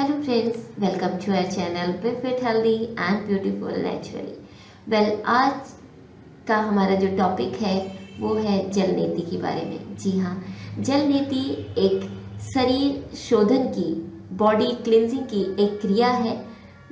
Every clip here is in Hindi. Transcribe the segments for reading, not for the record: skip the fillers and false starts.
Hello friends, welcome to our channel Be Fit Healthy and Beautiful Naturally. आज का हमारा जो टॉपिक है वो है जल नीति के बारे में। जी हाँ, जल नीति एक शरीर शोधन की, बॉडी क्लिनजिंग की एक क्रिया है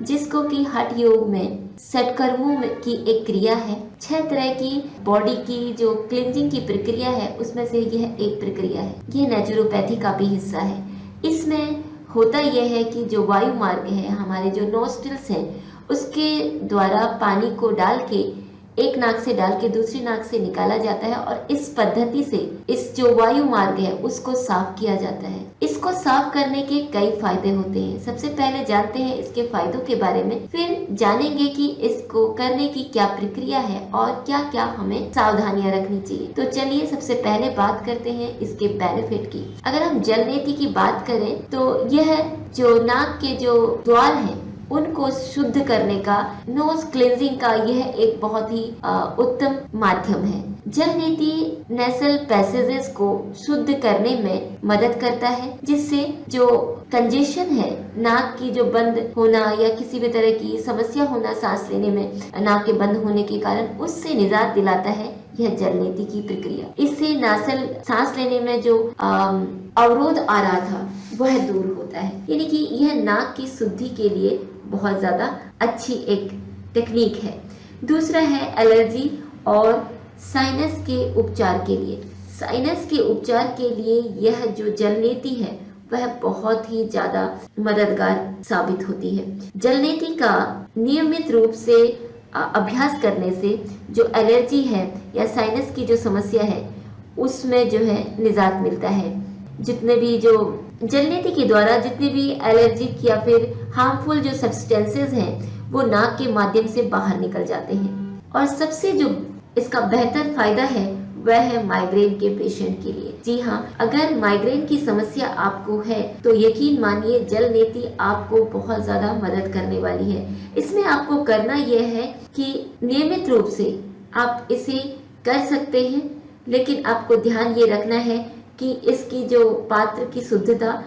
जिसको कि हठ योग में षटकर्मों की एक क्रिया है। 6 तरह की बॉडी की जो क्लिनजिंग की प्रक्रिया है उसमें से यह एक प्रक्रिया है। यह नेचुरोपैथी का भी हिस्सा है। इसमें होता यह है कि जो वायु मार्ग है, हमारे जो नोस्ट्रिल्स हैं, उसके द्वारा पानी को डाल के एक नाक से डाल के दूसरी नाक से निकाला जाता है और इस पद्धति से इस जो वायु मार्ग है उसको साफ किया जाता है। इसको साफ करने के कई फायदे होते हैं। सबसे पहले जानते हैं इसके फायदों के बारे में, फिर जानेंगे कि इसको करने की क्या प्रक्रिया है और क्या क्या हमें सावधानियां रखनी चाहिए। तो चलिए सबसे पहले बात करते हैं इसके बेनिफिट की। अगर हम जल नीति की बात करें तो यह जो नाक के जो द्वार है उनको शुद्ध करने का, नोज क्लिनजिंग का यह एक बहुत ही उत्तम माध्यम है। जल नीति नेसल पैसेजेस को शुद्ध करने में मदद करता है, जिससे जो कंजेशन है, नाक की जो बंद होना या किसी भी तरह की समस्या होना सांस लेने में, नाक के बंद होने के कारण, उससे निजात दिलाता है यह जल नीति की प्रक्रिया। इससे नासल सांस लेने में जो अवरोध आ रहा था वह दूर होता है। यानी कि यह नाक की शुद्धि के लिए बहुत ज्यादा अच्छी एक टेक्निक है। दूसरा है एलर्जी और साइनस के उपचार के लिए। साइनस के उपचार के लिए यह जो जल नीति है वह बहुत ही ज्यादा मददगार साबित होती है। जल नीति का नियमित रूप से अभ्यास करने से जो एलर्जी है या साइनस की जो समस्या है उसमें जो है निजात मिलता है। जितने भी जो जल नीति के द्वारा जितने भी एलर्जिक या फिर हार्मफुल जो सब्सटेंसेस हैं वो नाक के माध्यम से बाहर निकल जाते हैं। और सबसे जो इसका बेहतर फायदा है वह है माइग्रेन के पेशेंट के लिए। जी हाँ, अगर माइग्रेन की समस्या आपको है तो यकीन मानिए जल नीति आपको बहुत ज्यादा मदद करने वाली है। इसमें आपको करना यह है कि नियमित रूप से आप इसे कर सकते हैं, लेकिन आपको ध्यान ये रखना है कि इसकी जो पात्र की शुद्धता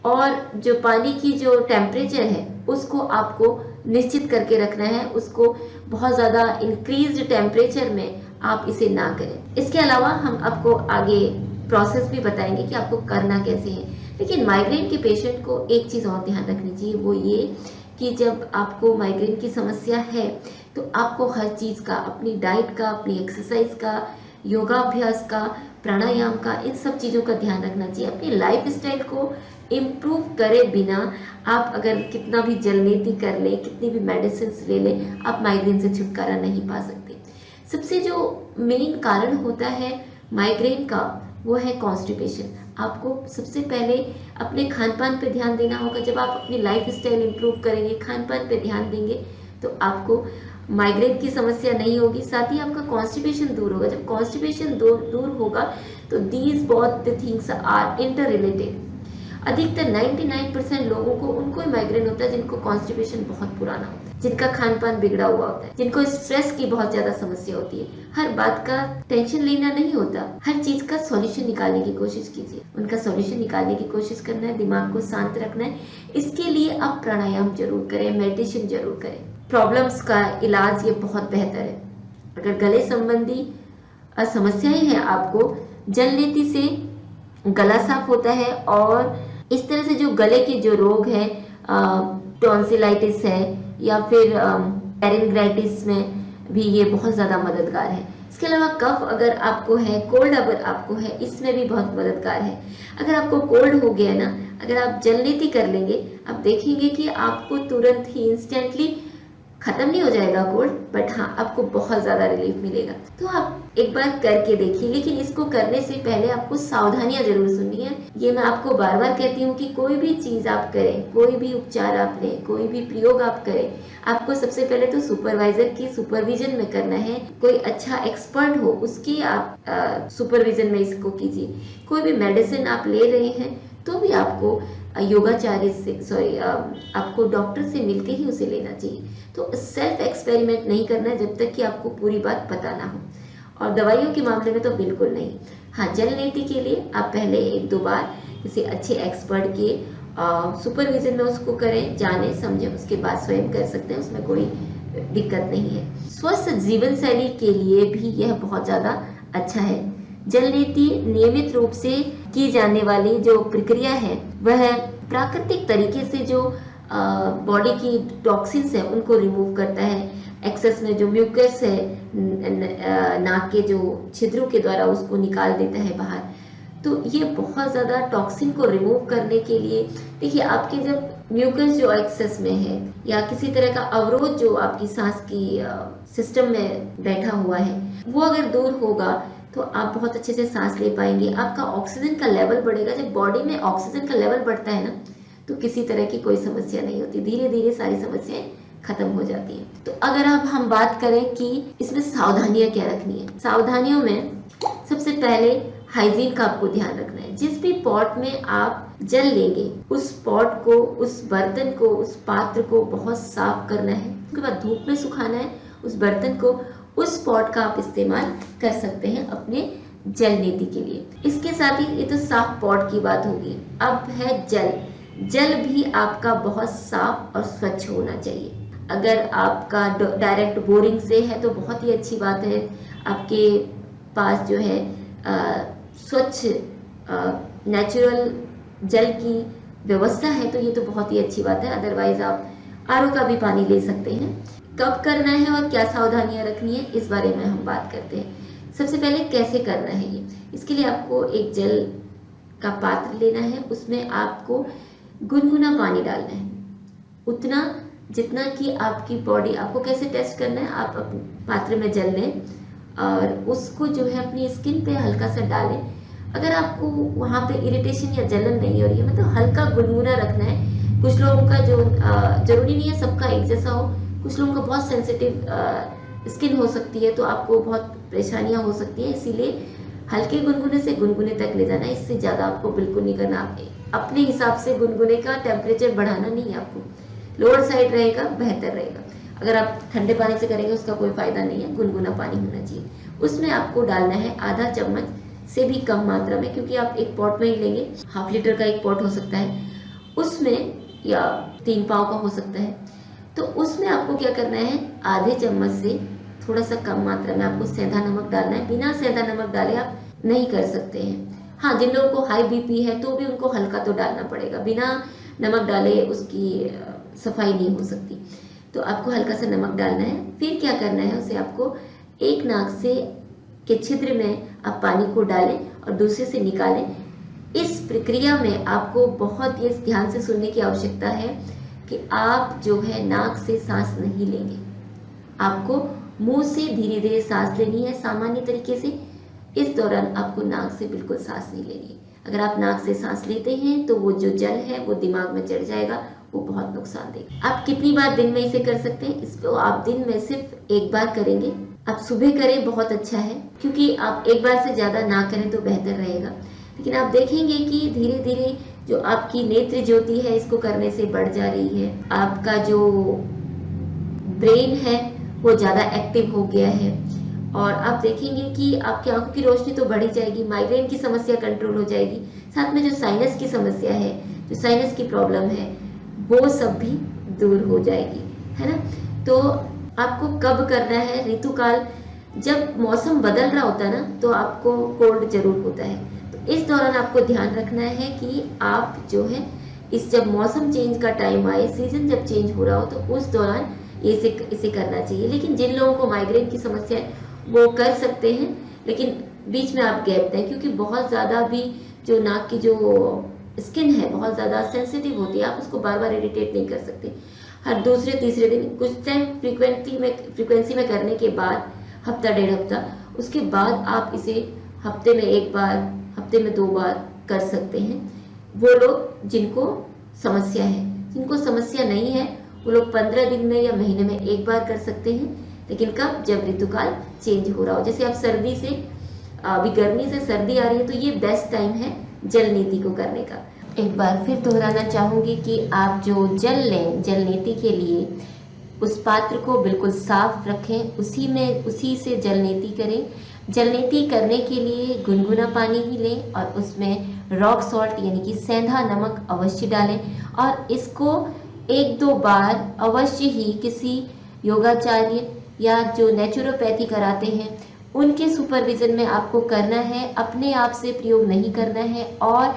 और जो पानी की जो टेम्परेचर है उसको आपको निश्चित करके रखना है। उसको बहुत ज़्यादा इंक्रीज्ड टेम्परेचर में आप इसे ना करें। इसके अलावा हम आपको आगे प्रोसेस भी बताएंगे कि आपको करना कैसे है। लेकिन माइग्रेन के पेशेंट को एक चीज़ और ध्यान रखनी चाहिए, वो ये कि जब आपको माइग्रेन की समस्या है तो आपको हर चीज़ का, अपनी डाइट का, अपनी एक्सरसाइज का, योगाभ्यास का, प्राणायाम का, इन सब चीज़ों का ध्यान रखना चाहिए। अपनी लाइफ स्टाइल को इम्प्रूव करे बिना आप अगर कितना भी जल नीति कर लें, कितनी भी मेडिसिन ले लें, आप माइग्रेन से छुटकारा नहीं पा सकते। सबसे जो मेन कारण होता है माइग्रेन का वो है कॉन्स्टिपेशन। आपको सबसे पहले अपने खान पान पे ध्यान देना होगा। जब आप अपनी लाइफ स्टाइल इम्प्रूव करेंगे, खान पान पे ध्यान देंगे तो आपको माइग्रेन की समस्या नहीं होगी, साथ ही आपका कॉन्स्टिपेशन दूर होगा। जब कॉन्स्टिपेशन दूर होगा तो these both the things are interrelated. अधिकतर 99% लोगों को उनको ही माइग्रेन होता है जिनको कॉन्स्टिपेशन बहुत पुराना होता है, जिनका खान पान बिगड़ा हुआ होता है, जिनको स्ट्रेस की बहुत ज्यादा समस्या होती है। हर बात का टेंशन लेना नहीं होता, हर चीज का सॉल्यूशन निकालने की कोशिश कीजिए। उनका सॉल्यूशन निकालने की कोशिश करना है, दिमाग को शांत रखना है। इसके लिए आप प्राणायाम जरूर करें, मेडिटेशन जरूर करें। प्रॉब्लम्स का इलाज ये बहुत बेहतर है। अगर गले संबंधी समस्याएं हैं आपको, जल नीति से गला साफ होता है और इस तरह से जो गले के जो रोग हैं, टॉन्सिलाइटिस है या फिर पेरिन्ग्राइटिस में भी ये बहुत ज़्यादा मददगार है। इसके अलावा कफ अगर आपको है, कोल्ड अगर आपको है, इसमें भी बहुत मददगार है। अगर आपको कोल्ड हो गया ना, अगर आप जल नीति कर लेंगे, आप देखेंगे कि आपको तुरंत ही इंस्टेंटली खत्म नहीं हो जाएगा कोल्ड, बट हाँ आपको बहुत ज़्यादा रिलीफ मिलेगा। तो आप एक बार करके देखिए। लेकिन इसको करने से पहले आपको सावधानियां जरूर सुननी है। ये मैं आपको बार बार कहती हूँ कि कोई भी चीज़ आप करें, कोई भी उपचार आप लें, कोई भी प्रयोग आप करें, आपको सबसे पहले तो सुपरवाइजर की सुपरविजन में करना है। कोई अच्छा एक्सपर्ट हो उसकी आप सुपरविजन में इसको कीजिए। कोई भी मेडिसिन आप ले रहे हैं तो भी आपको योगाचार्य से आपको डॉक्टर से मिलके ही उसे लेना चाहिए। तो सेल्फ एक्सपेरिमेंट नहीं करना है जब तक कि आपको पूरी बात पता ना हो, और दवाइयों के मामले में तो बिल्कुल नहीं। हाँ, जल नीति के लिए आप पहले 1-2 बार किसी अच्छे एक्सपर्ट के सुपरविजन में उसको करें, जाने समझें, उसके बाद स्वयं कर सकते हैं, उसमें कोई दिक्कत नहीं है। स्वस्थ जीवन शैली के लिए भी यह बहुत ज़्यादा अच्छा है। जल नीति नियमित रूप से की जाने वाली जो प्रक्रिया है वह प्राकृतिक तरीके से जो बॉडी की टॉक्सिन्स है उनको रिमूव करता है। एक्सेस में जो म्यूकस है नाक के जो छिद्रों के द्वारा उसको निकाल देता है बाहर। तो ये बहुत ज़्यादा टॉक्सिन को रिमूव करने के लिए, देखिए आपके जब म्यूकस जो एक्सेस में है या किसी तरह का अवरोध जो आपकी सांस की सिस्टम में बैठा हुआ है वो अगर दूर होगा तो आप बहुत अच्छे से सांस ले पाएंगे। आपका ऑक्सीजन का लेवल बढ़ेगा। जब बॉडी में ऑक्सीजन का लेवल बढ़ता है ना तो किसी तरह की कोई समस्या नहीं होती, धीरे धीरे सारी समस्याएं खत्म हो जाती हैं। तो अगर अब हम बात करें कि इसमें सावधानियां क्या रखनी है, सावधानियों में सबसे पहले हाइजीन का आपको ध्यान रखना है। जिस भी पॉट में आप जल लेंगे उस पॉट को, उस बर्तन को, उस पात्र को बहुत साफ करना है। उसके बाद धूप में सुखाना है उस बर्तन को। उस पॉट का आप इस्तेमाल कर सकते हैं अपने जल नीति के लिए। इसके साथ ही ये तो साफ पॉट की बात होगी। अब है जल। जल भी आपका बहुत साफ और स्वच्छ होना चाहिए। अगर आपका डायरेक्ट बोरिंग से है तो बहुत ही अच्छी बात है। आपके पास जो है स्वच्छ नेचुरल जल की व्यवस्था है तो ये तो बहुत ही अच्छी बात है। अदरवाइज आप आरओ का भी पानी ले सकते हैं। कब करना है और क्या सावधानियां रखनी है इस बारे में हम बात करते हैं। सबसे पहले कैसे करना है ये, इसके लिए आपको एक जल का पात्र लेना है। उसमें आपको गुनगुना पानी डालना है, उतना जितना कि आपकी बॉडी, आपको कैसे टेस्ट करना है, आप अपने पात्र में जल लें और उसको जो है अपनी स्किन पे हल्का सा डालें। अगर आपको वहाँ पे इरिटेशन या जलन नहीं हो रही है, मतलब हल्का गुनगुना रखना है। कुछ लोगों का जो जरूरी नहीं है सबका एक जैसा हो, कुछ लोगों का बहुत सेंसिटिव स्किन हो सकती है तो आपको बहुत परेशानियां हो सकती हैं, इसीलिए हल्के गुनगुने से गुनगुने तक ले जाना है। इससे ज़्यादा आपको बिल्कुल नहीं करना। अपने हिसाब से गुनगुने का टेम्परेचर बढ़ाना नहीं है आपको, लोअर साइड रहेगा बेहतर रहेगा। अगर आप ठंडे पानी से करेंगे उसका कोई फायदा नहीं है, गुनगुना पानी होना चाहिए। उसमें आपको डालना है आधा चम्मच से भी कम मात्रा में, क्योंकि आप एक पॉट में ही लेंगे, 1/2 लीटर का एक पॉट हो सकता है उसमें, या 3 पाव का हो सकता है। तो उसमें आपको क्या करना है, आधे चम्मच से थोड़ा सा कम मात्रा में आपको सेंधा नमक डालना है। बिना सेंधा नमक डाले आप नहीं कर सकते हैं। हाँ, जिन लोगों को हाई बीपी है तो भी उनको हल्का तो डालना पड़ेगा, बिना नमक डाले उसकी सफाई नहीं हो सकती। तो आपको हल्का सा नमक डालना है। फिर क्या करना है, उसे आपको एक नाक से के छिद्र में आप पानी को डालें और दूसरे से निकालें। इस प्रक्रिया में आपको बहुत ये ध्यान से सुनने की आवश्यकता है कि आप जो है नाक से सांस नहीं लेंगे, आपको मुंह से धीरे धीरे सांस लेनी है सामान्य तरीके से। इस दौरान आपको नाक से बिल्कुल सांस नहीं लेनी है। अगर आप नाक से सांस लेते हैं तो वो जो जल है वो दिमाग में चढ़ जाएगा, वो बहुत नुकसान देगा। आप कितनी बार दिन में इसे कर सकते हैं, इसको आप दिन में सिर्फ एक बार करेंगे। आप सुबह करें बहुत अच्छा है, क्योंकि आप एक बार से ज़्यादा ना करें तो बेहतर रहेगा। लेकिन आप देखेंगे कि धीरे धीरे जो आपकी नेत्र ज्योति है इसको करने से बढ़ जा रही है। आपका जो ब्रेन है वो ज़्यादा एक्टिव हो गया है और आप देखेंगे कि आपकी आंखों की रोशनी तो बढ़ी जाएगी, माइग्रेन की समस्या कंट्रोल हो जाएगी, साथ में जो साइनस की समस्या है, जो साइनस की प्रॉब्लम है वो सब भी दूर हो जाएगी, है ना। तो आपको कब करना है, ऋतुकाल जब मौसम बदल रहा होता है ना तो आपको कोल्ड जरूर होता है। तो इस दौरान आपको ध्यान रखना है कि आप जो है इस जब मौसम चेंज का टाइम आए, सीजन जब चेंज हो रहा हो तो उस दौरान इसे करना चाहिए। लेकिन जिन लोगों को माइग्रेन की समस्या है वो कर सकते हैं, लेकिन बीच में आप गैप दें, क्योंकि बहुत ज़्यादा भी जो नाक की जो स्किन है बहुत ज़्यादा सेंसिटिव होती है। आप उसको बार बार इरिटेट नहीं कर सकते। हर दूसरे तीसरे दिन कुछ टाइम फ्रीक्वेंसी में करने के बाद, हफ्ता 1.5 हफ्ता, उसके बाद आप इसे हफ्ते में 1 बार, हफ्ते में 2 बार कर सकते हैं। वो लोग जिनको समस्या है, जिनको समस्या नहीं है वो लोग 15 दिन में या महीने में 1 बार कर सकते हैं। लेकिन कब, जब ऋतुकाल चेंज हो रहा हो। जैसे आप सर्दी से, अभी गर्मी से सर्दी आ रही है तो ये बेस्ट टाइम है जल नीति को करने का। एक बार फिर दोहराना चाहूँगी कि आप जो जल लें जल नीति के लिए, उस पात्र को बिल्कुल साफ रखें, उसी से जल नीति करें। जल नीति करने के लिए गुनगुना पानी ही लें और उसमें रॉक सॉल्ट यानी कि सेंधा नमक अवश्य डालें और इसको 1-2 बार अवश्य ही किसी योगाचार्य या जो नेचुरोपैथी कराते हैं उनके सुपरविजन में आपको करना है, अपने आप से प्रयोग नहीं करना है। और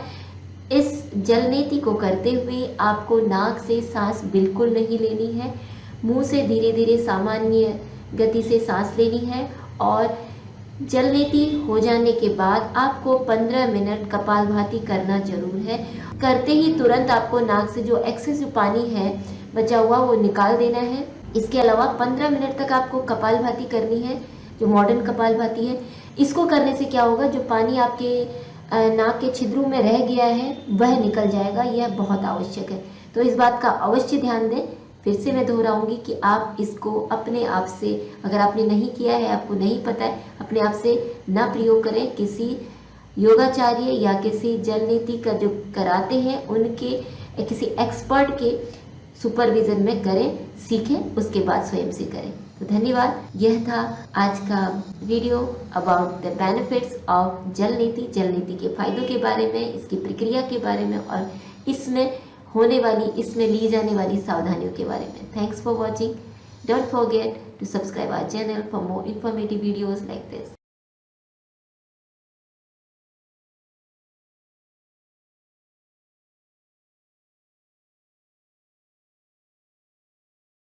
इस जल नीति को करते हुए आपको नाक से सांस बिल्कुल नहीं लेनी है, मुंह से धीरे धीरे सामान्य गति से सांस लेनी है। और जल नीति हो जाने के बाद आपको 15 मिनट कपालभाति करना जरूर है। करते ही तुरंत आपको नाक से जो एक्सेसिव पानी है बचा हुआ वो निकाल देना है। इसके अलावा 15 मिनट तक आपको कपालभाति करनी है, जो मॉडर्न कपालभाति है। इसको करने से क्या होगा, जो पानी आपके नाक के छिद्रों में रह गया है वह निकल जाएगा। यह बहुत आवश्यक है, तो इस बात का अवश्य ध्यान दें। फिर से मैं दोहराऊंगी कि आप इसको अपने आप से, अगर आपने नहीं किया है, आपको नहीं पता है, अपने आप से ना प्रयोग करें, किसी योगाचार्य या किसी जल नीति का जो कराते हैं उनके किसी एक्सपर्ट के सुपरविजन में करें, सीखें, उसके बाद स्वयं से करें। तो धन्यवाद। यह था आज का video about the benefits of जल नीति, जल नीति के फायदों के बारे में, इसकी प्रक्रिया के बारे में और इसमें होने वाली, इसमें ली जाने वाली सावधानियों के बारे में। Thanks for watching. Don't forget to subscribe our channel for more informative videos like this.